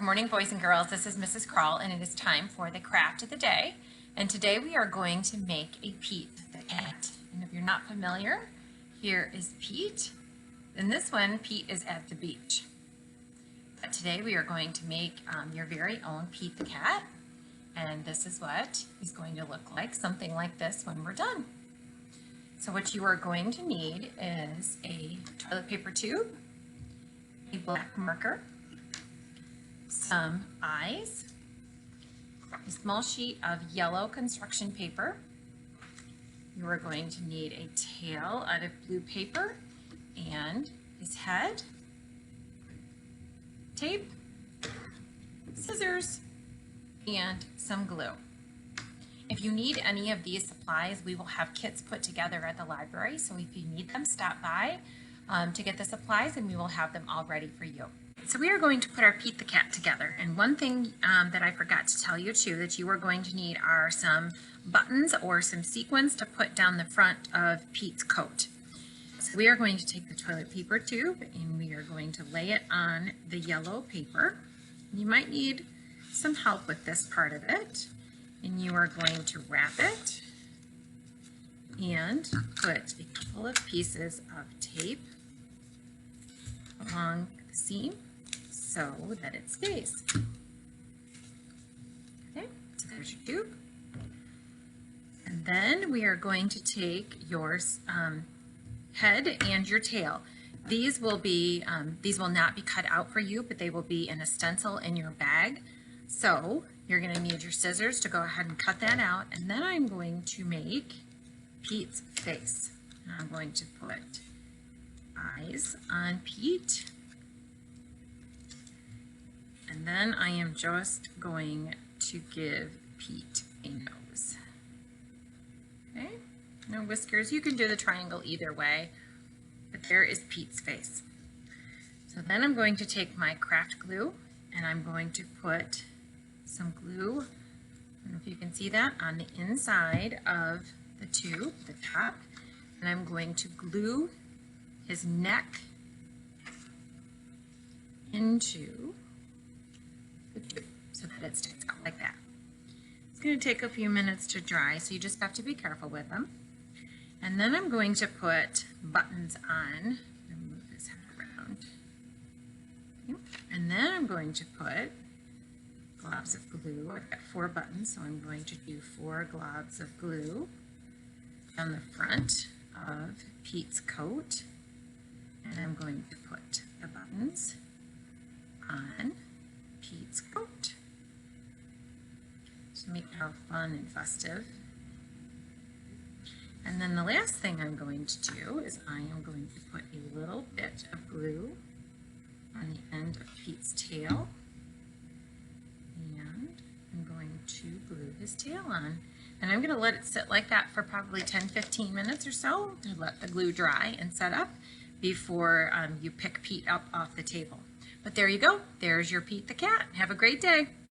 morning, boys and girls. This is Mrs. Krull, and it is time for the craft of the day. And today we are going to make a Pete the cat. And if you're not familiar, here is Pete. In this one, Pete is at the beach. But today we are going to make your very own Pete the cat. And this is what he's going to look like, something like this when we're done. So what you are going to need is a toilet paper tube, a black marker, some eyes, a small sheet of yellow construction paper. You are going to need a tail out of blue paper and his head, tape, scissors, and some glue. If you need any of these supplies, we will have kits put together at the library, so if you need them, stop by to get the supplies and we will have them all ready for you. So we are going to put our Pete the cat together, and one thing that I forgot to tell you too that you are going to need are some buttons or some sequins to put down the front of Pete's coat. So we are going to take the toilet paper tube and we are going to lay it on the yellow paper. You might need some help with this part of it, and you are going to wrap it and put a couple of pieces of tape along the seam so that it stays. Okay, so there's your tube. And then we are going to take your head and your tail. These will not be cut out for you, but they will be in a stencil in your bag. So you're going to need your scissors to go ahead and cut that out, and then I'm going to make Pete's face. And I'm going to put eyes on Pete, and then I am just going to give Pete a nose. Okay, no whiskers. You can do the triangle either way, but there is Pete's face. So then I'm going to take my craft glue and I'm going to put some glue, I don't know if you can see that, on the inside of the tube, the top, and I'm going to glue his neck into the tube so that it sticks out like that. It's going to take a few minutes to dry, so you just have to be careful with them. And then I'm going to put buttons on, and move his head around. And then I'm going to put globs of glue. I've got 4 buttons, so I'm going to do 4 globs of glue on the front of Pete's coat. And I'm going to put the buttons on Pete's coat to make it all fun and festive. And then the last thing I'm going to do is I am going to put a little bit of glue on the end of Pete's tail. And I'm going to glue his tail on. And I'm going to let it sit like that for probably 10-15 minutes or so to let the glue dry and set up before you pick Pete up off the table. But there you go. There's your Pete the cat. Have a great day.